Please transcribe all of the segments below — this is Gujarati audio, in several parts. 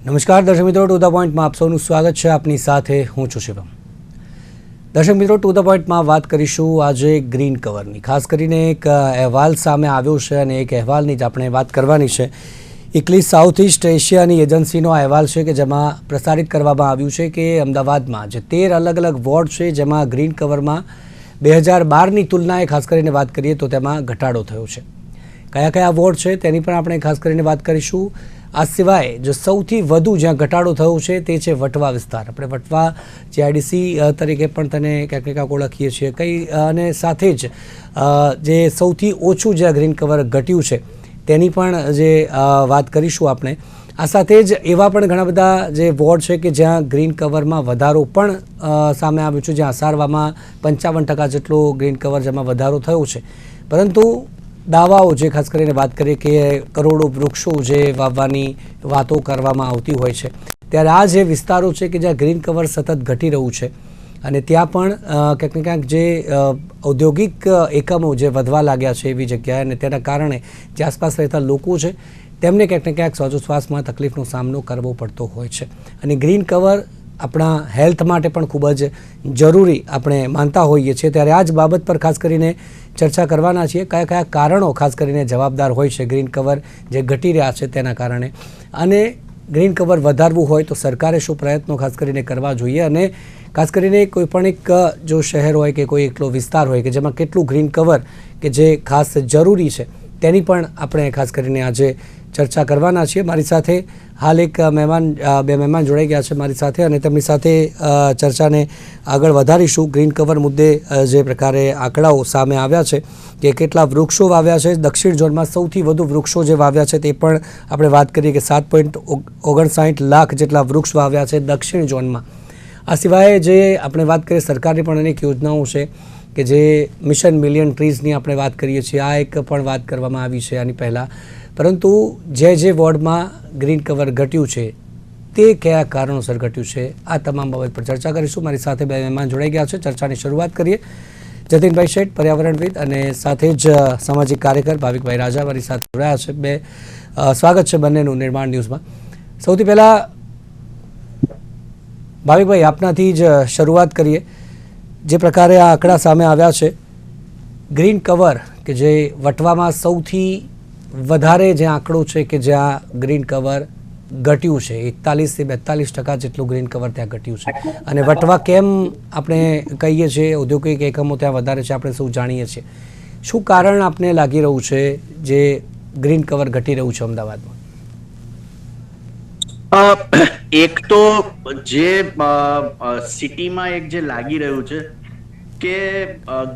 નમસ્કાર દર્શક મિત્રો, ટુ ધ પોઈન્ટમાં આપ સૌનું સ્વાગત છે. આપની સાથે હું છું શિવમ. દર્શક મિત્રો, ટુ ધ પોઈન્ટમાં વાત કરીશું આજે ગ્રીન કવરની. ખાસ કરીને એક અહેવાલ સામે આવ્યો છે અને એક અહેવાલની જ આપણે વાત કરવાની છે. ઇક્લિસ સાઉથ ઇસ્ટ એશિયાની એજન્સીનો અહેવાલ છે કે જેમાં પ્રસારિત કરવામાં આવ્યું છે કે અમદાવાદમાં જે 13 અલગ અલગ વોર્ડ છે જેમાં ગ્રીન કવરમાં 2012ની તુલનાએ ખાસ કરીને વાત કરીએ તો તેમાં ઘટાડો થયો છે. કયા કયા વોર્ડ છે તેની પણ આપણે ખાસ કરીને વાત કરીશું. આ સિવાય જો સૌથી વધુ જ્યાં ઘટાડો થયો છે તે છે વટવા વિસ્તાર. આપણે વટવા જીઆઈડીસી તરીકે પણ તેને ક્યાંક ને ક્યાંક ઓળખીએ છીએ અને સાથે જ જે સૌથી ઓછું જ્યાં ગ્રીન કવર ઘટ્યું છે તેની પણ જે વાત કરીશું આપણે. આ સાથે જ એવા પણ ઘણા બધા જે વોર્ડ છે કે જ્યાં ગ્રીન કવરમાં વધારો પણ સામે આવ્યો છે, જ્યાં અસારવામાં 55% જેટલો ગ્રીન કવર જેમાં વધારો થયો છે. પરંતુ દાવાઓ જે ખાસ કરીને વાત કરીએ કે કરોડો વૃક્ષો જે વાવવાની વાતો કરવામાં આવતી હોય છે, ત્યારે આ જે વિસ્તારો છે કે જ્યાં ગ્રીન કવર સતત ઘટી રહ્યું છે અને ત્યાં પણ ક્યાંક ને ક્યાંક જે ઔદ્યોગિક એકમો જે વધવા લાગ્યા છે એવી જગ્યાએ, અને તેના કારણે જે આસપાસ રહેતા લોકો છે તેમને ક્યાંક ને ક્યાંક શ્વાસોશ્વાસમાં તકલીફનો સામનો કરવો પડતો હોય છે. અને ગ્રીન કવર આપણા હેલ્થ માટે પણ ખૂબ જ જરૂરી આપણે માનતા હોઈએ છીએ. ત્યારે આ જ બાબત પર ખાસ કરીને ચર્ચા કરવાના છીએ. કયા કયા કારણો ખાસ કરીને જવાબદાર હોય છે ગ્રીન કવર જે ઘટી રહ્યા છે તેના કારણે, અને ગ્રીન કવર વધારવું હોય તો સરકારે શું પ્રયત્નો ખાસ કરીને કરવા જોઈએ, અને ખાસ કરીને કોઈ પણ એક જો શહેર હોય કે કોઈ એકલો વિસ્તાર હોય કે જેમાં કેટલું ગ્રીન કવર કે જે ખાસ જરૂરી છે તેની પણ આપણે ખાસ કરીને આજે ચર્ચા કરવાના છીએ. મારી સાથે હાલ બે મહેમાન જોડાઈ ગયા છે મારી સાથે, અને તેમની સાથે ચર્ચાને આગળ વધારીશું. ગ્રીન કવર મુદ્દે જે પ્રકારે આંકડાઓ સામે આવ્યા છે કે કેટલા વૃક્ષો વાવ્યા છે, દક્ષિણ ઝોનમાં સૌથી વધુ વૃક્ષો જે વાવ્યા છે તે પણ આપણે વાત કરીએ કે 7.59 લાખ જેટલા વૃક્ષ વાવ્યા છે દક્ષિણ ઝોનમાં. આ સિવાય જે આપણે વાત કરીએ સરકારની પણ અનેક યોજનાઓ છે કે જે મિશન મિલિયન ટ્રીઝની આપણે વાત કરીએ છીએ, આ એક પણ વાત કરવામાં આવી છે આની પહેલાં. પરંતુ જે વોર્ડમાં ગ્રીન કવર ઘટ્યું છે તે કયા કારણોસર ઘટ્યું છે, આ તમામ બાબત પર ચર્ચા કરીશું. મારી સાથે બે મહેમાન જોડાઈ ગયા છે. ચર્ચાની શરૂઆત કરીએ. જતીનભાઈ શેઠ, પર્યાવરણવિદ, અને સાથે જ સામાજિક કાર્યકર ભાવિકભાઈ રાજા મારી સાથે જોડાયા છે. બે સ્વાગત છે બંનેનું નિર્માણ ન્યૂઝમાં. સૌથી પહેલાં ભાવિકભાઈ આપનાથી જ શરૂઆત કરીએ. જે પ્રકારે આ આંકડા સામે આવ્યા છે, ગ્રીન કવર કે જે વટવામાં સૌથી વધારે જે આંકડો છે કે જ્યાં ગ્રીન કવર ઘટ્યું છે, 41 થી 42% જેટલું ગ્રીન કવર ત્યાં ઘટ્યું છે. અને વટવા કેમ આપણે કહીએ છીએ ઔદ્યોગિક એકમો ત્યાં વધારે છે આપણે સૌ જાણીએ છીએ. શું કારણ આપને લાગી રહ્યું છે જે ગ્રીન કવર ઘટી રહ્યું છે અમદાવાદમાં? એક તો જે સિટીમાં એક જે લાગી રહ્યું છે કે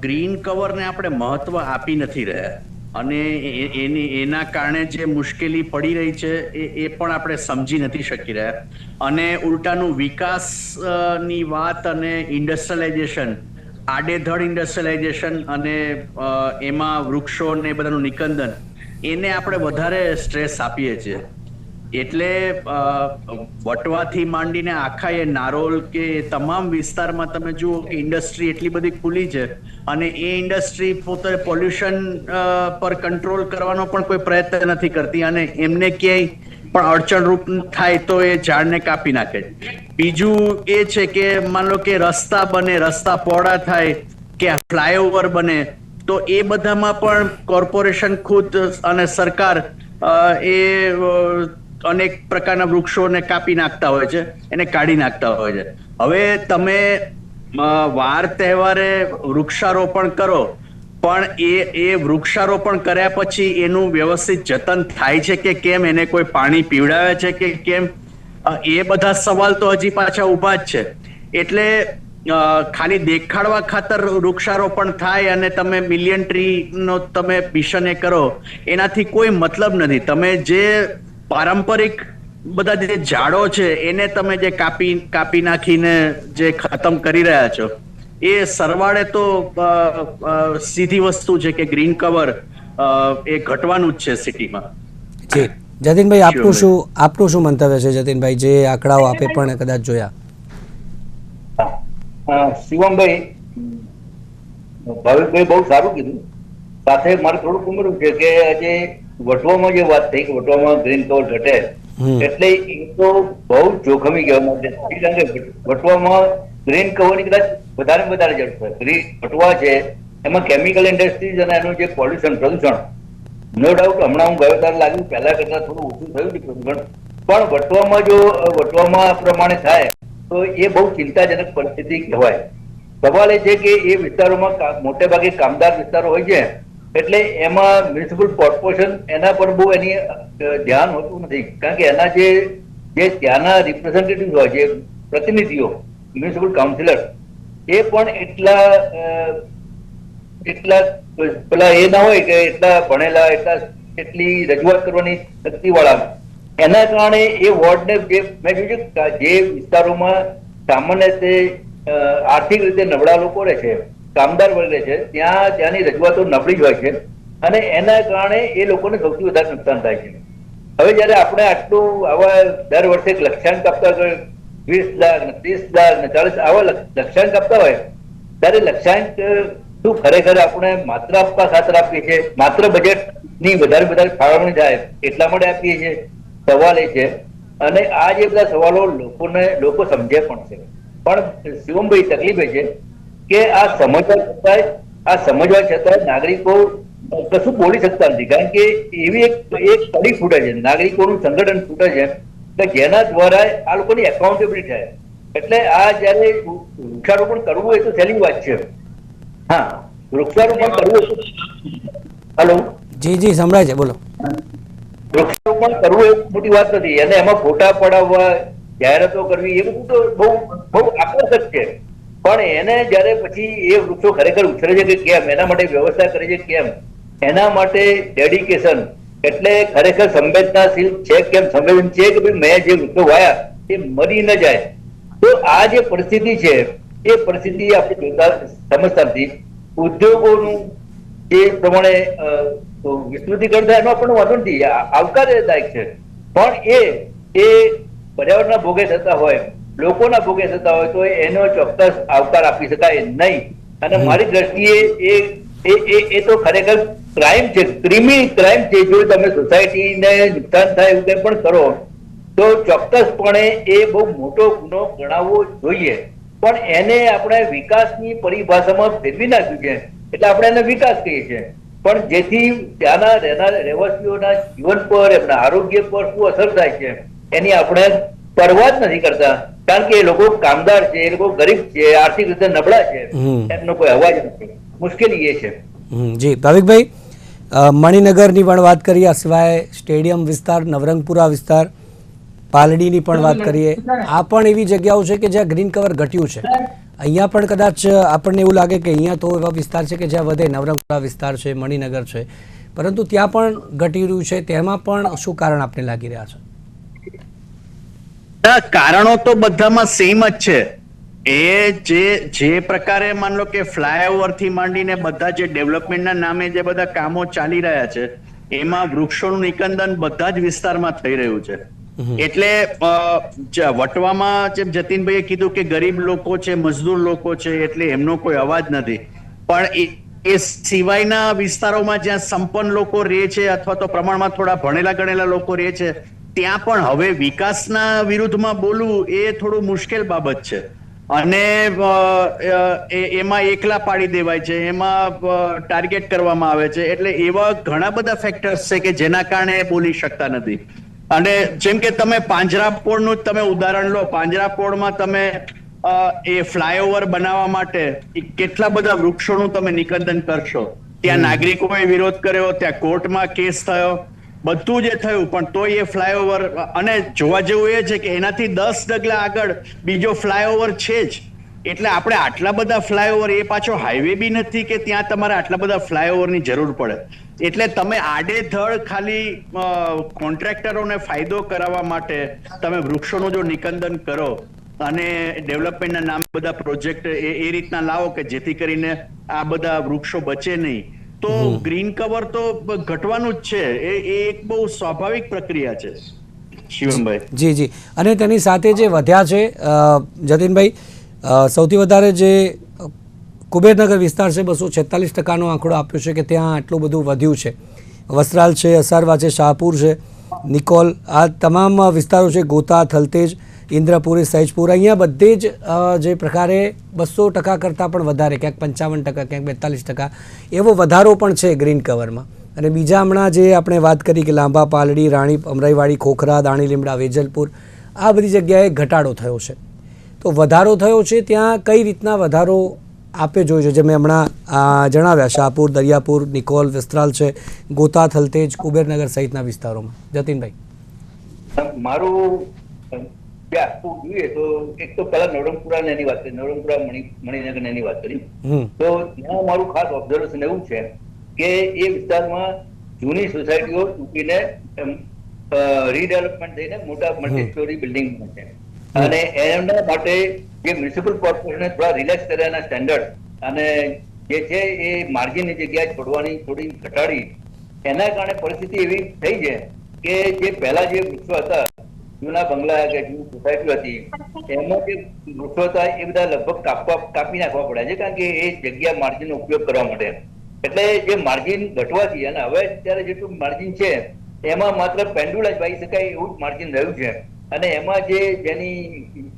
ગ્રીન કવરને આપણે મહત્વ આપી નથી રહ્યા, અને એના કારણે જે મુશ્કેલી પડી રહી છે એ પણ આપણે સમજી નથી શકી રહ્યા. અને ઉલટાનું વિકાસની વાત અને ઇન્ડસ્ટ્રીયલાઇઝેશન, આડેધડ ઇન્ડસ્ટ્રીયલાઇઝેશન અને એમાં વૃક્ષો ને બધાનું નિકંદન, એને આપણે વધારે સ્ટ્રેસ આપીએ છીએ. એટલે વટવાથી માંડીને આખા એ નારોલ કે તમામ વિસ્તારમાં તમે જુઓ કે ઇન્ડસ્ટ્રી એટલી બધી ખુલી છે, અને એ ઇન્ડસ્ટ્રી પોતે પોલ્યુશન પર કંટ્રોલ કરવાનો પણ કોઈ પ્રયત્ન નથી કરતી, અને એમને ક્યાંય પણ અડચણરૂપ થાય તો એ ઝાડને કાપી નાખે. બીજું એ છે કે માન લો કે રસ્તા બને, રસ્તા પહોળા થાય કે ફ્લાયઓવર બને, તો એ બધામાં પણ કોર્પોરેશન ખુદ અને સરકાર એ અનેક પ્રકારના વૃક્ષોને કાપી નાખતા હોય છે, એને કાઢી નાખતા હોય છે. હવે તમે વાર તહેવારે વૃક્ષારોપણ કરો, પણ એ વૃક્ષારોપણ કર્યા પછી એનું વ્યવસ્થિત જતન થાય છે કે કેમ, એને કોઈ પાણી પીવડાવે છે કે કેમ, એ બધા સવાલ તો હજી પાછા ઊભા જ છે. એટલે ખાલી દેખાડવા ખાતર વૃક્ષારોપણ થાય અને તમે મિલિયન ટ્રી નો તમે મિશન એ કરો, એનાથી કોઈ મતલબ નથી. તમે જે પારંપરિક બધા જે ઝાડો છે એને તમે જે કાપી નાખીને જે ખતમ કરી રહ્યા છો, એ સરવાળે તો સીધી વસ્તુ છે કે ગ્રીન કવર એ ઘટવાનું જ છે સિટીમાં. જી જતીનભાઈ, આપનું શું મંતવ્ય છે? જતીનભાઈ, જે આંકડાઓ આપે પણ કદાચ જોયા. શિવમભાઈ, ભાવિકભાઈ બહુ સારું કીધું. સાથે મારે થોડુંક ઉમેરવું છે કે આજે વટવામાં જે વાત થઈ કે વટવામાં ગ્રીન કવર ઘટે, એટલે એ તો બહુ જોખમી કહેવામાં આવે છે. કારણ કે વટવામાં ગ્રીન કવરની કદાચ વધારે જરૂર છે. ગ્રીન વટવા છે એમાં કેમિકલ ઇન્ડસ્ટ્રીઝ અને એનું જે પ્રદૂષણ નો ડાઉટ હમણાં હું ગયો ત્યારે લાગ્યું પહેલા કરતા થોડું ઓછું થયું છે પ્રદૂષણ, પણ વટવામાં આ પ્રમાણે થાય તો એ બહુ ચિંતાજનક પરિસ્થિતિ કહેવાય. સવાલ એ છે કે એ વિસ્તારોમાં મોટે ભાગે કામદાર વિસ્તારો હોય છે, એટલે એમાં મ્યુનિસિપલ કોર્પોરેશન એના પર બહુ એની ધ્યાન હોતું નથી. કારણ કે એના જે ત્યાંના રિપ્રેઝેન્ટેટિવ હોય છે, પ્રતિનિધિઓ, મ્યુનિસિપલ કાઉન્સિલર, એ પણ એટલા પેલા એ ના હોય કે એટલા ભણેલા, એટલી રજૂઆત કરવાની શક્તિ વાળા. એના કારણે એ વોર્ડને મેં જોયું જે વિસ્તારોમાં સામાન્ય રીતે આર્થિક રીતે નબળા લોકો રહે છે, કામદાર વર્ગ રહે છે, ત્યાંની રજૂઆતો નબળી જ હોય છે અને એના કારણે એ લોકોને સૌથી વધારે નુકસાન થાય છે. હવે જયારે આપણે આટલું આવા દર વર્ષે લક્ષ્યાંક આપતા 20 લાખ ને 30 લાખ ને 40 આવા લક્ષ્યાંક આપતા હોય ત્યારે લક્ષ્યાંક શું ખરેખર આપણે માત્ર આપવા ખાતર આપીએ છીએ, માત્ર બજેટ ની વધારે ફાળવણી થાય એટલા માટે આપીએ છીએ? સવાલ એ છે. અને આ જે બધા સવાલો લોકો સમજે પણ છે, પણ શિવમભાઈ તકલીફ એ છે કે આ સમજવા છતાંય નાગરિકો કશું બોલી શકતા નથી. કારણ કે એવી એક કડી ફૂટે છે, નાગરિકોનું સંગઠન ફૂટે છે કે જેના દ્વારા આ લોકોની એકાઉન્ટેબિલિટી થાય. એટલે આ જયારે વૃક્ષારોપણ કરવું એ તો સહેલી વાત છે. હા, વૃક્ષારોપણ કરવું. હેલો, જી સંભળાય છે, બોલો. વૃક્ષારોપણ કરવું એ મોટી વાત નથી, અને એમાં ફોટા પડાવવા, જાહેરાતો કરવી એ બધું તો બહુ આકર્ષક છે. પણ એને જયારે પછી એ વૃક્ષો ખરેખર ઉછરે છે કે કેમ, એના માટે વ્યવસ્થા કરે છે કેમ, એના માટે ડેડિકેશન, એટલે ખરેખર સંવેદનાશીલ છે કેમ, સંવેદન છે કે ભાઈ મેં જે વૃક્ષો વાયા એ મરી ન જાય. તો આ જે પરિસ્થિતિ છે એ પરિસ્થિતિ આપણે જોતા સમજતા નથી. ઉદ્યોગોનું જે પ્રમાણે વિસ્તૃતિકરણ થાય એનો પણ વાંધો નથી, આવકારદાયક છે, પણ એ પર્યાવરણના ભોગે થતા હોય, લોકોના ભોગે થતા હોય તો એનો ચોક્કસ આવકાર આપી શકાય નહીં. અને મારી દ્રષ્ટિએ એ તો ખરેખર ક્રાઇમ છે, ક્રાઇમ છે. જો તમે સોસાયટીને નુકસાન થાય એવું કંઈ પણ કરો તો ચોક્કસપણે એ બહુ મોટો ગુનો ગણાવવો જોઈએ. પણ એને આપણે વિકાસની પરિભાષામાં ફેરવી નાખ્યું છે, એટલે આપણે એને વિકાસ કહીએ છીએ. પણ જેથી ત્યાંના રહેવાસીઓના જીવન પર, એમના આરોગ્ય પર શું અસર થાય છે એની આપણે પરવા જ નથી કરતા. કારણ કે એ લોકો કામદાર છે, એ લોકો ગરીબ છે, આર્થિક રીતે નબળા છે, એમનો કોઈ અવાજ નથી. મુશ્કેલી એ છે. જી ભાવિકભાઈ, મણિનગરની પણ વાત કરીએ, આ સિવાય સ્ટેડિયમ વિસ્તાર, નવરંગપુરા વિસ્તાર, પાલડીની પણ વાત કરીએ. આ પણ એવી જગ્યાઓ છે કે જ્યાં ગ્રીન કવર ઘટ્યું છે. અહીંયા પણ કદાચ આપણને એવું લાગે કે અહીંયા તો એવા વિસ્તાર છે કે જ્યાં વધે, નવરંગપુરા વિસ્તાર છે, મણિનગર છે, પરંતુ ત્યાં પણ ઘટી રહ્યું છે. તેમાં પણ શું કારણ આપને લાગી રહ્યા છે? કારણો તો બધામાં સેમ જ છે. એ જે પ્રકારે માન લો કે ફ્લાયઓવર થી માંડીને બધા જે ડેવલપમેન્ટના નામે જે બધા કામો ચાલી રહ્યા છે, એમાં વૃક્ષોનું નિકંદન બધા જ વિસ્તારમાં થઈ રહ્યું છે. એટલે વટવામાં જેમ જતીનભાઈએ કીધું કે ગરીબ લોકો છે, મજદૂર લોકો છે, એટલે એમનો કોઈ અવાજ નથી. પણ એ સિવાયના વિસ્તારોમાં જ્યાં સંપન્ન લોકો રહે છે અથવા તો પ્રમાણમાં થોડા ભણેલા ગણેલા લોકો રહે છે, ત્યાં પણ હવે વિકાસના વિરુદ્ધમાં બોલવું એ થોડું મુશ્કેલ બાબત છે. અને એમાં એકલા પાડી દેવાય છે, એમાં ટાર્ગેટ કરવામાં આવે છે. એટલે એવા ઘણા બધા ફેક્ટર્સ છે કે જેના કારણે બોલી શકતા નથી. અને જેમ કે તમે પાંજરાપોળનું જ તમે ઉદાહરણ લો, પાંજરાપોળમાં તમે એ ફ્લાયઓવર બનાવવા માટે કેટલા બધા વૃક્ષોનું તમે નિકંદન કરશો. ત્યાં નાગરિકોએ વિરોધ કર્યો, ત્યાં કોર્ટમાં કેસ થયો, બધું જે થયું, પણ તોય એ ફ્લાયઓવર, અને જોવા જેવું એ છે કે એનાથી 10 ડગલા આગળ બીજો ફ્લાયઓવર છે જ. એટલે આપણે આટલા બધા ફ્લાયઓવર, એ પાછો હાઈવે બી નથી કે ત્યાં તમારે આટલા બધા ફ્લાયઓવરની જરૂર પડે. એટલે તમે આડેધડ ખાલી કોન્ટ્રાક્ટરોને ફાયદો કરાવવા માટે તમે વૃક્ષોનું જો નિકંદન કરો અને ડેવલપમેન્ટના નામે બધા પ્રોજેક્ટ એ રીતના લાવો કે જેથી કરીને આ બધા વૃક્ષો બચે નહીં, તો ગ્રીન કવર તો ઘટવાનું જ છે. એ એક બહુ સ્વાભાવિક પ્રક્રિયા છે. શિવમભાઈ. જી. અને તેની સાથે જે વધ્યા છે જતીનભાઈ, સૌથી વધારે જે કુબેરનગર વિસ્તાર છે, 246% આંકડો આપ્યો છે કે ત્યાં આટલું બધું વધ્યું છે. વસ્ત્રાલ છે, અસારવા છે, શાહપુર છે, નિકોલ, આ તમામ વિસ્તારો છે, ગોતા, થલતેજ, ઇન્દ્રપુરી, સહેજપુર, અહીંયા બધે જ જે પ્રકારે 200% કરતાં પણ વધારે, ક્યાંક 55%, ક્યાંક 42% એવો વધારો પણ છે ગ્રીન કવરમાં. અને બીજા હમણાં જે આપણે વાત કરી કે લાંબા, પાલડી, રાણી, અમરાઈવાડી, ખોખરા, દાણી લીમડા, વેજલપુર, આ બધી જગ્યાએ ઘટાડો થયો છે. તો વધારો થયો છે ત્યાં કઈ રીતના વધારો આપે જોયું છે, જે મેં હમણાં જણાવ્યા, શાહપુર, દરિયાપુર, નિકોલ, વિસ્તરાલ છે, ગોતા, થલતેજ, કુબેરનગર સહિતના વિસ્તારોમાં. જતીનભાઈ, મારું આખું જોઈએ તો એક તો પેલા નવરંગપુરા એની વાત કરી, નવરંગપુરા મણિનગર એની વાત કરી, તો ત્યાં મારું ખાસ ઓબ્ઝર્વેશન એવું છે કે એ વિસ્તારમાં જૂની સોસાયટીઓ તૂટીને રીડેવલપમેન્ટ થઈને મોટા મલ્ટી સ્ટોરી બિલ્ડિંગ છે, અને એના માટે જે મ્યુનિસિપલ કોર્પોરેશને થોડા રિલેક્સ કર્યાના સ્ટેન્ડર્ડ અને જે છે એ માર્જિનની જગ્યાએ છોડવાની થોડી ઘટાડી, એના કારણે પરિસ્થિતિ એવી થઈ છે કે જે પહેલા જે વૃક્ષો હતા, જૂના બંગલા કે જૂની સોસાયટીઓ હતી, એમાં જે વૃક્ષો હતા એ બધા લગભગ કાપી નાખવા પડ્યા છે, કારણ કે એ જગ્યા માર્જિનનો ઉપયોગ કરવા માટે. એટલે જે માર્જિન ઘટવાથી અને હવે અત્યારે જેટલું માર્જિન છે એમાં માત્ર પેન્ડુલા જ વાવી શકાય એવું જ માર્જિન રહ્યું છે, અને એમાં જેની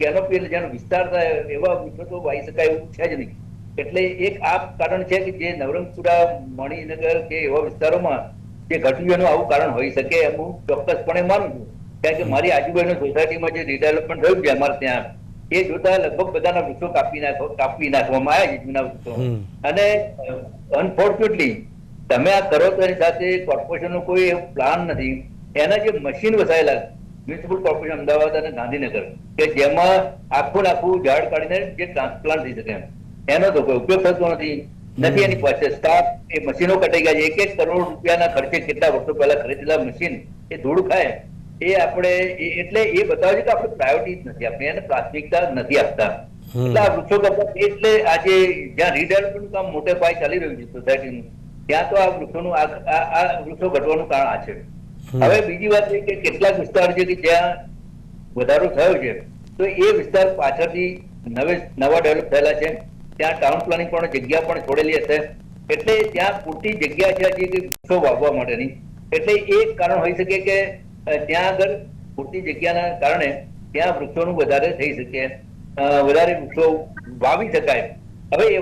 કેનોપી જેનો વિસ્તાર થાય એવા વૃક્ષો તો વાવી શકાય એવું છે જ નહીં. એટલે એક આ કારણ છે કે જે નવરંગપુરા, મણિનગર કે એવા વિસ્તારોમાં જે ઘટ્યું એનું આવું કારણ હોઈ શકે એમ હું ચોક્કસપણે માનું છું. કારણ કે મારી આજુબાજુ સોસાયટીમાં જે રીડેવલપમેન્ટ થયું છે અમારે ત્યાં, એ જોતા લગભગ બધાના વૃક્ષો કાપી નાખવામાં આવ્યા છે, જૂના વૃક્ષો. અને અનફોર્ચ્યુનેટલી તમે આ કરો તો એની સાથે કોર્પોરેશનનો કોઈ એવો પ્લાન નથી. એના જે મશીન વસાયેલા મ્યુનિસિપલ કોર્પોરેશન અમદાવાદ અને ગાંધીનગર, કે જેમાં આખું ઝાડ કાઢીને જે ટ્રાન્સપ્લાન્ટ થઈ શકે, એનો તો કોઈ ઉપયોગ થતો નથી. એની પાસે સ્ટાફ, એ મશીનો કટાઈ ગયા છે. 1 કરોડ રૂપિયાના ખર્ચે કેટલા વર્ષો પહેલા ખરીદેલા મશીન એ ધૂળ ખાય. એ આપણે એટલે એ બતાવે છે કે આપણે પ્રાયોરિટી નથી આપણી, એને પ્રાથમિકતા નથી આપતા. એટલે આ વૃક્ષો કરતા એટલે આજે જ્યાં રીડેવલપમેન્ટ કામ મોટે પાયે ચાલી રહ્યું છે સોસાયટીનું, ત્યાં તો આ વૃક્ષોનું આ વૃક્ષો ઘટવાનું કારણ આ છે. હવે બીજી વાત એ કે કેટલાક વિસ્તાર છે કે જ્યાં વધારો થયો છે, તો એ વિસ્તાર પાછળથી નવા ડેવલપ થયેલા છે, ત્યાં ટાઉન પ્લાનિંગ પણ જગ્યા પણ છોડેલી હશે, એટલે ત્યાં પૂરતી જગ્યા છે કે વૃક્ષો વાવવા માટેની. એટલે એક કારણ હોઈ શકે કે ત્યાં આગળ પૂરતી જગ્યાના કારણે ત્યાં વૃક્ષોનું વધારે થઈ શકે, વધારે વૃક્ષો વાવી શકાય. હવે એ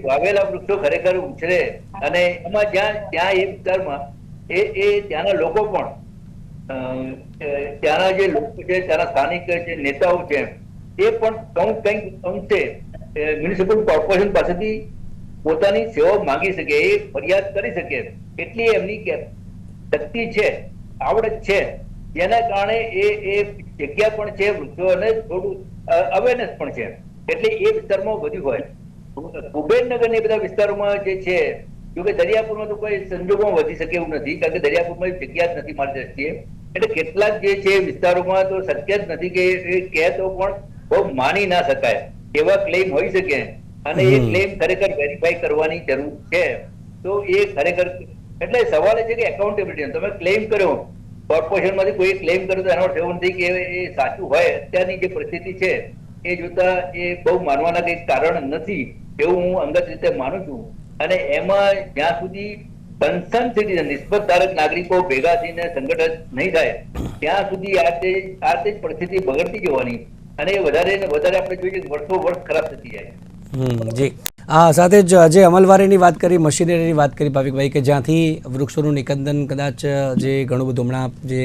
વાવેલા વૃક્ષો ખરેખર ઉછરે, અને એમાં ત્યાં એ વિસ્તારમાં એ ત્યાંના લોકો પણ, ત્યાંના જે લોકો છે, ત્યાંના સ્થાનિક જે નેતાઓ છે, એ પણ કંઈક અંશે મ્યુનિસિપલ કોર્પોરેશન પાસેથી પોતાની સેવાઓ માંગી શકે, એ ફરિયાદ કરી શકે, એટલી એમની શક્તિ છે, આવડત છે, જેના કારણે એ જગ્યા પણ છે, વૃક્ષો અને થોડું અવેરનેસ પણ છે. એટલે એ વિસ્તારમાં વધુ હોય. કુબેરનગર ને બધા વિસ્તારોમાં જે છે, જોકે દરિયાપુરમાં તો કોઈ સંજોગોમાં વધી શકે એવું નથી, કારણ કે દરિયાપુરમાં જગ્યા જ નથી મારી દ્રષ્ટિએ. એટલે કેટલાક જે છે વિસ્તારોમાં તો શક્ય જ નથી કે એ કહે તો પણ બહુ માની ના શકાય એવા ક્લેમ હોઈ શકે, અને એ ક્લેમ ખરેખર વેરીફાઈ કરવાની જરૂર છે. તો એ ખરેખર એટલે સવાલ એ છે કે એકાઉન્ટેબિલિટી, તમે ક્લેમ કર્યો કોર્પોરેશન માંથી કોઈ ક્લેમ કર્યો તો એનો અર્થ એવો નથી કે એ સાચું હોય. અત્યારની જે પરિસ્થિતિ છે એ જોતા એ બહુ માનવાના કઈ કારણ નથી એવું હું અંગત રીતે માનું છું. અને એમાં જ્યાં સુધી કન્સર્ન સિટીઝન, નિસ્બતધારક નાગરિકો ભેગા થઈને સંગઠન નહીં થાય ત્યાં સુધી આ તે પરિસ્થિતિ બગડતી જવાની, અને એ વધારે ને વધારે આપણે જોઈએ વર્ષો વર્ષ ખરાબ થતી જાય. જી, સાથે જ જે અમલવારીની વાત કરી, મશીનરીની વાત કરી ભાવિકભાઈ, કે જ્યાંથી વૃક્ષોનું નિકંદન કદાચ જે ઘણું બધું હમણાં જે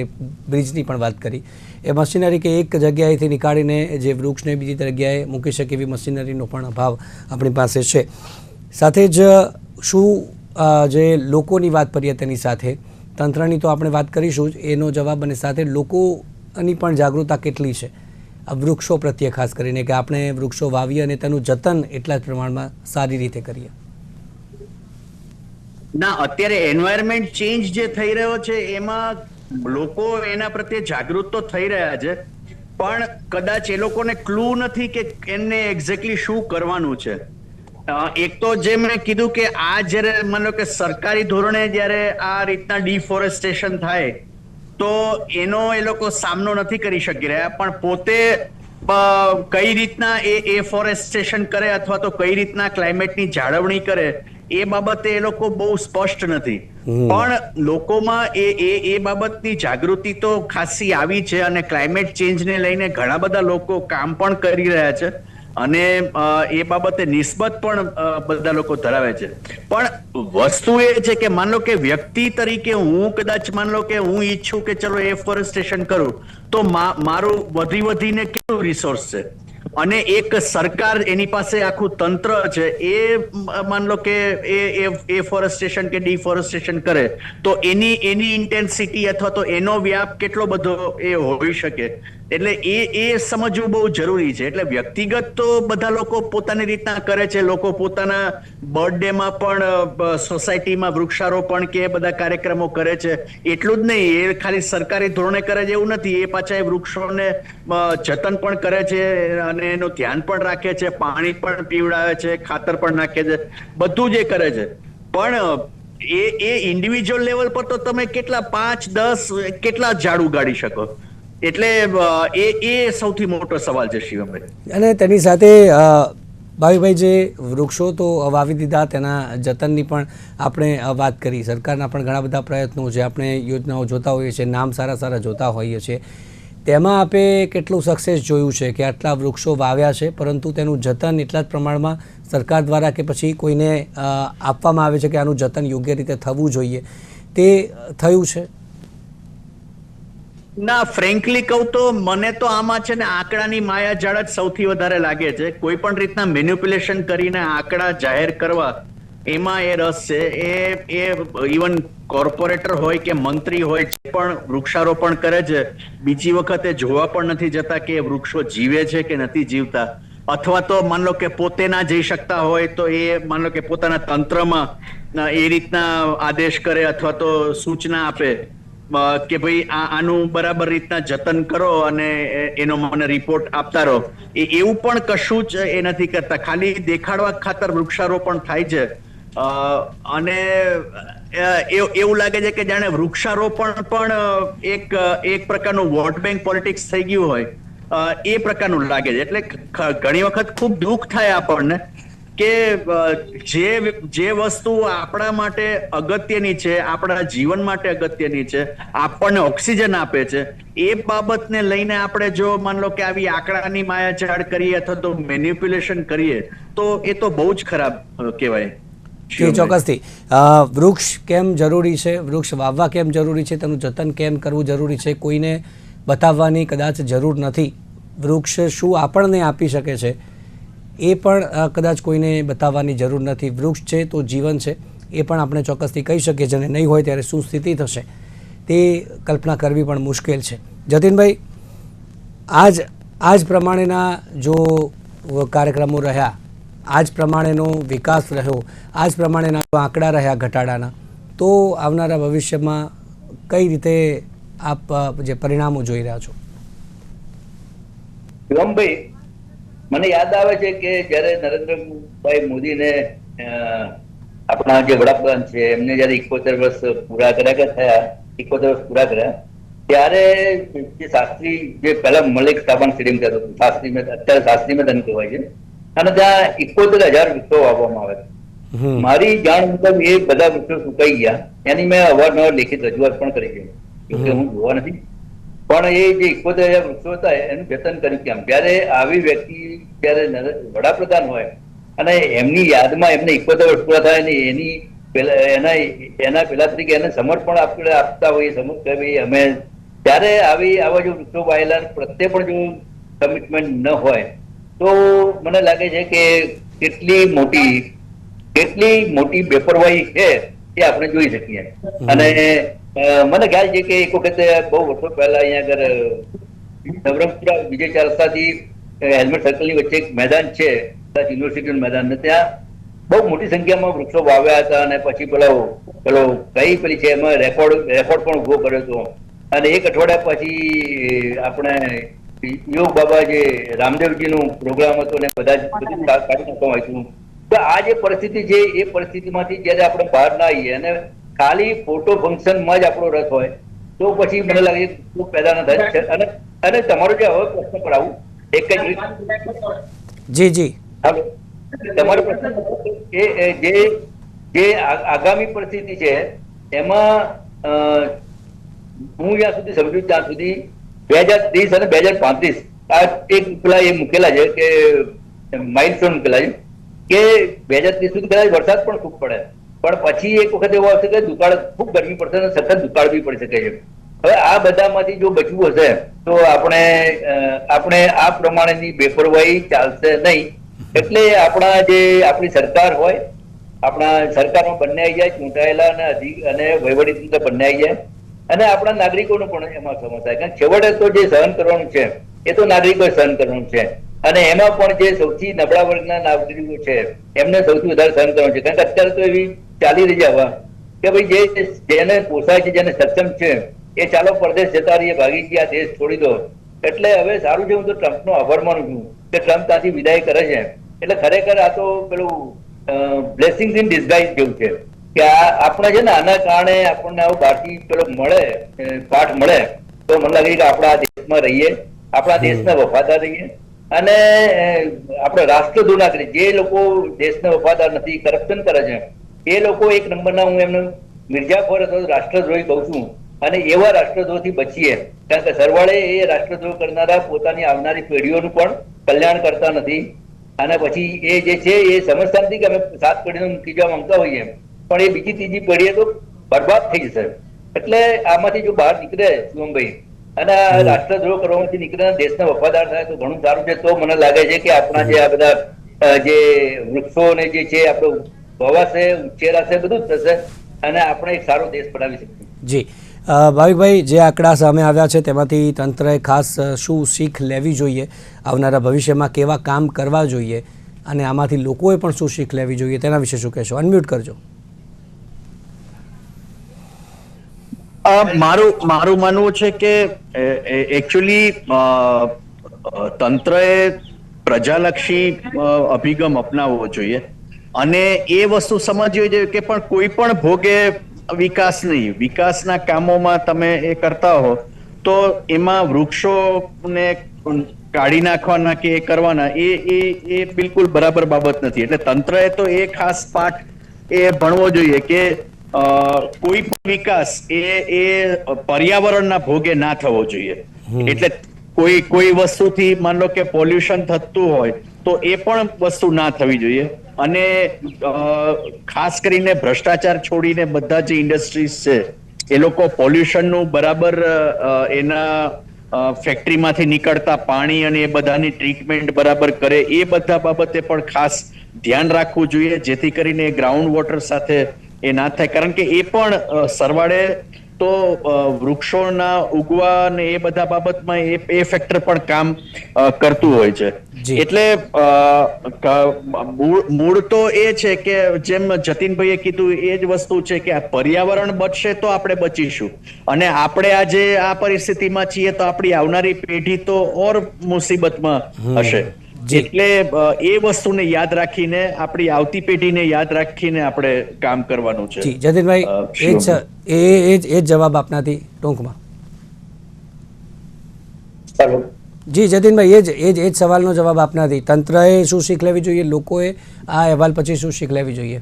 બ્રિજની પણ વાત કરી, એ મશીનરી કે એક જગ્યાએથી નીકાળીને જે વૃક્ષને બીજી જગ્યાએ મૂકી શકે એવી મશીનરીનો પણ અભાવ આપણી પાસે છે. સાથે જ શું જે લોકોની વાત કરીએ તેની સાથે તંત્રની તો આપણે વાત કરીશું જ, એનો જવાબ, અને સાથે લોકોની પણ જાગૃતતા કેટલી છે આ વૃક્ષો પ્રત્યે, ખાસ કરીને કે આપણે વૃક્ષો વાવીએ અને તેનું જતન એટલા જ પ્રમાણમાં સારી રીતે કરીએ. ના, અત્યારે એન્વાયરમેન્ટ ચેન્જ જે થઈ રહ્યો છે એમાં લોકો એના પ્રત્યે જાગૃત તો થઈ રહ્યા છે, પણ કદાચ એ લોકોને ક્લુ નથી કે એમને એક્ઝેક્ટલી શું કરવાનું છે. એક તો જે મેં કીધું કે આ જ્યારે માનો કે સરકારી ધોરણે જ્યારે આ રીતના ડિફોરેસ્ટેશન થાય તો એનો એ લોકો સામનો નથી કરી શકી રહ્યા, પણ પોતે કઈ રીતના એ એફોરેસ્ટેશન કરે અથવા તો કઈ રીતના ક્લાઇમેટની જાળવણી કરે એ બાબતે એ લોકો બહુ સ્પષ્ટ નથી. પણ લોકોમાં એ બાબતની જાગૃતિ તો ખાસી આવી છે અને ક્લાઇમેટ ચેન્જને લઈને ઘણા બધા લોકો કામ પણ કરી રહ્યા છે અને એ બાબતે નિસ્બત પણ બધા લોકો ધરાવે છે. પણ વસ્તુ એ છે કે માન લો કે વ્યક્તિ તરીકે હું કદાચ માન લો કે હું ઈચ્છું કે ચલો એફોરેસ્ટેશન કરું તો મારું વધીને કેટલું રિસોર્સ છે અને એક સરકાર એની પાસે આખું તંત્ર છે એ માન લો કે એફોરેસ્ટેશન કે ડિફોરેસ્ટેશન કરે તો એની ઇન્ટેન્સિટી અથવા તો એનો વ્યાપ કેટલો બધો એ હોઈ શકે. એટલે એ સમજવું બહુ જરૂરી છે. એટલે વ્યક્તિગત તો બધા લોકો પોતાની રીતના કરે છે. લોકો પોતાના બર્થડેમાં પણ સોસાયટીમાં વૃક્ષારોપણ કે બધા કાર્યક્રમો કરે છે. એટલું જ નહીં, એ ખાલી સરકારી ધોરણે કરે છે એવું નથી, એ પાછા એ વૃક્ષોને જતન પણ કરે છે અને એનું ધ્યાન પણ રાખે છે, પાણી પણ પીવડાવે છે, ખાતર પણ નાખે છે, બધું જ એ કરે છે. પણ એ ઇન્ડિવિજ્યુઅલ લેવલ પર તો તમે કેટલા 5-10 કેટલા ઝાડ ઉગાડી શકો? એટલે એ સૌથી મોટો સવાલ છે શિવમભાઈ. અને તેની સાથે ભાવિભાઈ, જે વૃક્ષો તો વાવી દીધા, તેના જતનની પણ આપણે વાત કરી. સરકારના પણ ઘણા બધા પ્રયત્નો છે, આપણે યોજનાઓ જોતા હોઈએ છીએ, નામ સારા જોતા હોઈએ છીએ. તેમાં આપે કેટલું સક્સેસ જોયું છે કે આટલા વૃક્ષો વાવ્યા છે પરંતુ તેનું જતન એટલા જ પ્રમાણમાં સરકાર દ્વારા કે પછી કોઈને આપવામાં આવે છે કે આનું જતન યોગ્ય રીતે થવું જોઈએ, તે થયું છે? ના, ફ્રેન્કલી કહું તો મને તો આમાં છે ને આંકડાની માયાજાળ જ સૌથી વધારે લાગે છે. કોઈ પણ રીતના મેન્યુપ્યુલેશન કરીને આંકડા જાહેર કરવા એમાં એ રસ છે. એ ઇવન કોર્પોરેટર હોય કે મંત્રી હોય, જે પણ વૃક્ષારોપણ કરે છે, બીજી વખતે જોવા પણ નથી જતા કે વૃક્ષો જીવે છે કે નથી જીવતા. અથવા તો માન લો કે પોતે ના જઈ શકતા હોય તો એ માન લો કે પોતાના તંત્રમાં એ રીતના આદેશ કરે અથવા તો સૂચના આપે કે ભાઈ આનું બરાબર રીતના જતન કરો અને એનો મને રિપોર્ટ આપતા રહો. એવું પણ કશું જ એ નથી કરતા. ખાલી દેખાડવા ખાતર વૃક્ષારોપણ થાય છે અને એવું લાગે છે કે જાણે વૃક્ષારોપણ પણ એક પ્રકારનું વોટ બેંક પોલિટિક્સ થઈ ગયું હોય એ પ્રકારનું લાગે છે. એટલે ઘણી વખત ખૂબ દુઃખ થાય આપણને કે જે વસ્તુ આપણા માટે અગત્યની છે, આપણા જીવન માટે અગત્યની છે, આપણને ઓક્સિજન આપે છે, એ બાબતને લઈને આપણે જો માન લો કે આવી આંકડાની માયાજાળ કરીએ અથવા તો મેન્યુપ્યુલેશન કરીએ તો એ તો બહુ જ ખરાબ કહેવાય. ચોક્કસથી વૃક્ષ કેમ જરૂરી છે, વૃક્ષ વાવવા કેમ જરૂરી છે, તેનું જતન કેમ કરવું જરૂરી છે, કોઈને બતાવવાની કદાચ જરૂર નથી. વૃક્ષ શું આપણને આપી શકે છે એ પણ કદાચ કોઈને બતાવવાની જરૂર નથી. વૃક્ષ છે તો જીવન છે, એ પણ આપણે ચોક્કસથી કહી શકીએ છીએ. અને નહીં હોય ત્યારે શું સ્થિતિ થશે તે કલ્પના કરવી પણ મુશ્કેલ છે. જતીનભાઈ, આજ પ્રમાણેના જો કાર્યક્રમો રહ્યા, આજ પ્રમાણેનો વિકાસ રહ્યો, આજ પ્રમાણેના આંકડા રહ્યા ઘટાડાના, તો આવનારા ભવિષ્યમાં કઈ રીતે આપ જે પરિણામો જોઈ રહ્યા છો? શિવમભાઈ, મને યાદ આવે છે કે જયારે નરેન્દ્રભાઈ મોદીને આપણા જે વડાપ્રધાન છે એમને જયારે 71 વર્ષ પૂરા કર્યા ત્યારે જે શાસ્ત્રી, જે પહેલા મલિક સાબન સ્ટેડિયમ કહેતો હતો, શાસ્ત્રી અત્યારે શાસ્ત્રી મેદાન કહેવાય છે, અને ત્યાં 71,000 વૃક્ષો વાવવામાં આવે છે. મારી જાણ મુજબ એ બધા વૃક્ષો સુકાઈ ગયા. એની મેં અવારનવાર લેખિત રજૂઆત પણ કરી છે, જોકે હું જોવા નથી. પણ એ જે 71,000 વૃક્ષો હતા એનું જતન કર્યું કેમ? જયારે આવી વ્યક્તિ જયારે વડાપ્રધાન હોય અને એમની યાદમાં એમને 71 વર્ષ પૂરા થાય ને એના પેલા તરીકે એને સમર્પણ આપણે આપતા હોઈએ, અમે ત્યારે આવા જો વૃક્ષો વાયેલા પ્રત્યે પણ જો કમિટમેન્ટ ન હોય તો મને લાગે છે કે કેટલી મોટી બેપરવાહી છે એ આપણે જોઈ શકીએ. અને મને ખ્યાલ છે કે એક વખતે બહુ વર્ષો પહેલા અહીંયા આગળ નવરંગપુરા વિજય ચાર રસ્તાથી હેલ્મેટ સર્કલ ની વચ્ચે એક મેદાન છે, યુનિવર્સિટીનું મેદાન, ને ત્યાં બહુ મોટી સંખ્યામાં વૃક્ષો વાવ્યા હતા. અને પછી પેલો પેલી છે એમાં રેકોર્ડ પણ ઉભો કર્યો હતો. અને એક અઠવાડિયા પછી આપણે યોગ બાબા જે રામદેવજીનું પ્રોગ્રામ હતો ને બધા કાઢી નાખવામાં આવ્યું. તો આ જે પરિસ્થિતિ છે એ પરિસ્થિતિમાંથી જયારે આપણે બહાર ના આવીએ અને ખાલી ફોટો ફંક્શનમાં જ આપણો રસ હોય તો પછી મને લાગે પેદા ના થાય. અને તમારો જે હવે પ્રશ્ન પર આવું એક જ જી તમારો પ્રશ્ન જે આગામી પરિસ્થિતિ છે એમાં હું જ્યાં સુધી સમજુ ત્યાં સુધી 2030 અને 2035 આ એક પેલા એ મૂકેલા છે કે માઇલસ્ટોન મૂકેલા છે કે 2030 સુધી કદાચ વરસાદ પણ ખૂબ પડે, પણ પછી એક વખત એવો આવશે કે દુકાળ ખૂબ ગરમી પડશે અને સખત દુકાળ બી પડી શકે છે. હવે આ બધામાંથી જો બચવું હશે તો આપણે આ પ્રમાણેની બેપરવાહી ચાલશે નહીં. એટલે આપણી સરકાર હોય, આપણા સરકારમાં બંને આવી જાય, ચૂંટાયેલા અને વહીવટી બંને આવી જાય, અને આપણા નાગરિકોનું પણ એમાં સમજ થાય. કારણ છેવટે તો જે સહન કરવાનું છે એ તો નાગરિકોએ સહન કરવાનું છે, અને એમાં પણ જે સૌથી નબળા વર્ગના નાગરિકો છે એમને સૌથી વધારે સહન કરવાનું છે. કારણ કે અત્યારે તો એવી ચાલી રહી છે કે ભાઈ જેને પોસાય છે, જેને સક્ષમ છે એ ચાલો પરદેશ જતા રહીએ, ભાગી ગયા, દેશ છોડી દો. એટલે હવે સારું છે, હું તો ટ્રમ્પનો આભાર માનું છું કે ટ્રમ્પ ત્યાંથી વિદાય કરે છે. એટલે ખરેખર આ તો પેલું બ્લેસિંગ ઇન ડિસગાઇઝ જેવું છે કે આપણે છે ને આના કારણે આપણને આવું બહારથી પેલો પાઠ મળે તો મને લાગે કે આપણા દેશમાં રહીએ, આપણા દેશને વફાદાર રહીએ, અને આપણે રાષ્ટ્રદ્રોહ ના કરીએ. જે લોકો દેશને વફાદાર નથી, કરપ્શન કરે છે, એ લોકો એક નંબરના, હું એમને મિર્જાફર અથવા રાષ્ટ્રદ્રોહી કહું છું. અને એવા રાષ્ટ્રદ્રોહથી બચીએ, કારણ કે સરવાળે એ રાષ્ટ્રદ્રોહ કરનારા પોતાની આવનારી પેઢીઓનું પણ કલ્યાણ કરતા નથી. અને પછી એ જે છે એ સમજતા નથી કે અમે 7 પેઢીને મૂકી જવા માંગતા હોઈએ, પણ એ બીજી ત્રીજી પેઢીએ તો બરબાદ થઈ જશે. એટલે આમાંથી જો બહાર નીકળે શિવમભાઈ અને રાષ્ટ્રદ્રોહ કરવામાંથી નીકળે, દેશને વફાદાર થાય તો ઘણું સારું છે. તો મને લાગે છે કે આપણા જે આ બધા જે વૃક્ષો ને જે છે આપણો ભવાશે, ઉછેરાશે, બધું જ થશે અને આપણે એક સારો દેશ બનાવી શકીએ. જી ભાવિકભાઈ, જે આંકડા સામે આવ્યા છે તેમાંથી તંત્રએ ખાસ શું શીખ લેવી જોઈએ, આવનારા ભવિષ્યમાં કેવા કામ કરવા જોઈએ, અને આમાંથી લોકોએ પણ શું શીખ લેવી જોઈએ, તેના વિશે શું કહેશો? અનમ્યુટ કરજો. મારું માનવું છે કે એકચ્યુઅલી તંત્રએ પ્રજાલક્ષી અભિગમ અપનાવવો જોઈએ, અને એ વસ્તુ સમજવી જોઈએ કે પણ કોઈ પણ ભોગે વિકાસ નહીં. વિકાસના કામોમાં તમે એ કરતા હો તો એમાં વૃક્ષોને કાઢી નાખવાના કે એ કરવાના એ બિલકુલ બરાબર બાબત નથી. એટલે તંત્રએ તો એ ખાસ પાઠ એ ભણવો જોઈએ કે કોઈ પણ વિકાસ એ પર્યાવરણના ભોગે ના થવો જોઈએ. એટલે કોઈ વસ્તુથી માન લો કે પોલ્યુશન થતું હોય તો એ પણ વસ્તુ ના થવી જોઈએ. અને ખાસ કરીને ભ્રષ્ટાચાર છોડીને બધા જે ઇન્ડસ્ટ્રીઝ છે એ લોકો પોલ્યુશનનું બરાબર એના ફેક્ટરીમાંથી નીકળતા પાણી અને એ બધાની ટ્રીટમેન્ટ બરાબર કરે, એ બધા બાબતે પણ ખાસ ધ્યાન રાખવું જોઈએ, જેથી કરીને ગ્રાઉન્ડ વોટર સાથે એ ના થાય. કારણ કે એ પણ સરવાળે તો વૃક્ષોના ઉગવા અને એ બધા બાબતમાં એ ફેક્ટર પણ કામ કરતું હોય છે. એટલે મૂળ તો એ છે કે જેમ જતીનભાઈએ કીધું એ જ વસ્તુ છે કે આ પર્યાવરણ બચશે તો આપણે બચીશું, અને આપણે આજે આ પરિસ્થિતિમાં છીએ તો આપણી આવનારી પેઢી તો ઓર મુસીબતમાં હશે. એટલે એ વસ્તુને યાદ રાખીને, આપણી આવતી પેઢીને યાદ રાખીને આપણે કામ કરવાનું છે. જી જતીનભાઈ, એ જ જવાબ આપનાથી ટૂંકમાં. જી જતીનભાઈ, એ જ સવાલનો જવાબ આપનાથી તંત્રએ શું શીખ લેવી જોઈએ, લોકોએ આ અહેવાલ પછી શું શીખ લેવી જોઈએ?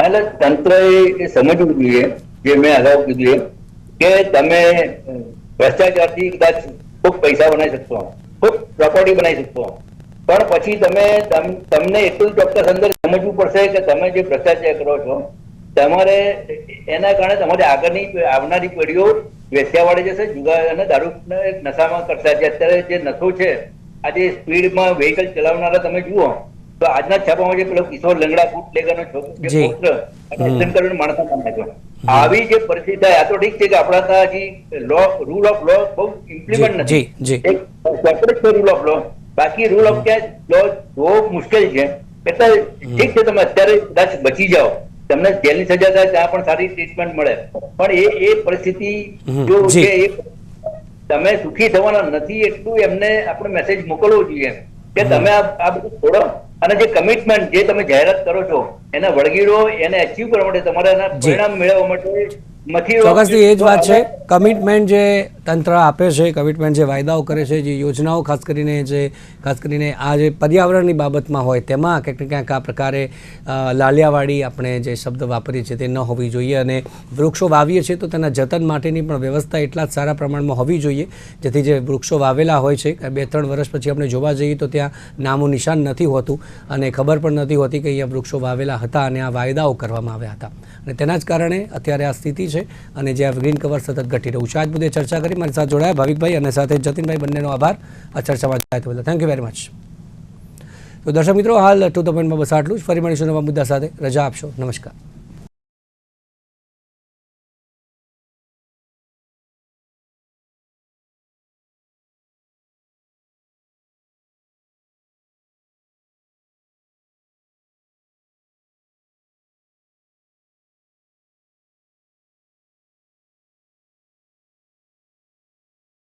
એટલે તંત્રએ એ સમજવું જોઈએ, જે મેં અગાઉ કીધું કે તમે ભ્રષ્ટાચારથી કદાચ ખૂબ પૈસા બનાવી શકશો, ખૂબ પ્રોપર્ટી બનાવી શકશો, પણ પછી તમને એટલું ચોક્કસ અંદર સમજવું પડશે કે તમે જે ભ્રષ્ટાચાર કરો છો તમારે એના કારણે તમારી આવનારી પેઢીઓ વેશ્યાવાળી જશે, જુગાર અને દારૂ નશામાં કરશે. અત્યારે જે નશો છે, આજે સ્પીડમાં વ્હીકલ ચલાવનારા તમે જુઓ તો આજના છાપામાં જે પેલો કિશોર લંગડા બુટલેગરનો છોકરો માણસો નાખ્યો, આવી જે પરિસ્થિતિ થાય, આ તો ઠીક છે કે આપણા ત્યાં હજી રૂલ ઓફ લો બહુ ઇમ્પ્લિમેન્ટ નથી, રૂલ ઓફ લો. બાકી રૂલ ઓફ લો બહુ મુશ્કેલ છે. એટલે ઠીક છે, તમે અત્યારે કદાચ બચી જાઓ, તમને જેલની સજા થાય ત્યાં પણ સારી ટ્રીટમેન્ટ મળે, પણ એ પરિસ્થિતિ જો છે એ તમે સુખી થવાના નથી, એટલું એમને આપણે મેસેજ મોકલવો જોઈએ કે તમે આ બધું છોડો, અને જે કમિટમેન્ટ જે તમે જાહેરાત કરો છો એને વળગીરો, એને અચીવ કરવા માટે, તમારે એના પરિણામ મેળવવા માટે ચોક્કસથી એ જ વાત છે. કમિટમેન્ટ જે તંત્ર આપે છે, કમિટમેન્ટ જે વાયદાઓ કરે છે, જે યોજનાઓ ખાસ કરીને આ જે પર્યાવરણની બાબતમાં હોય તેમાં ક્યાંક ને ક્યાંક આ પ્રકારે લાલિયાવાડી આપણે જે શબ્દ વાપરીએ છીએ તે ન હોવી જોઈએ અને વૃક્ષો વાવીએ છીએ તો તેના જતન માટેની પણ વ્યવસ્થા એટલા જ સારા પ્રમાણમાં હોવી જોઈએ જેથી જે વૃક્ષો વાવેલા હોય છે 2-3 વર્ષ પછી આપણે જોવા જઈએ તો ત્યાં નામો નિશાન નથી હોતું અને ખબર પણ નથી હોતી કે અહીંયા વૃક્ષો વાવેલા હતા અને આ વાયદાઓ કરવામાં આવ્યા હતા અને તેના જ કારણે અત્યારે આ સ્થિતિ છે અને જે આ ગ્રીન કવર સતત ઘટી રહ્યું છે. આજ મુદ્દે ચર્ચા કરી મારી સાથે જોડાયા ભાવિકભાઈ અને સાથે જતીનભાઈ, બંનેનો આભાર આ ચર્ચામાં જોડાયા બદલ. Thank you very much. તો દર્શક મિત્રો, હાલ ટુ ધ પોઈન્ટમાં બસ આટલું જ. ફરી મળીશું નવા મુદ્દા સાથે. રજા આપશો. નમસ્કાર.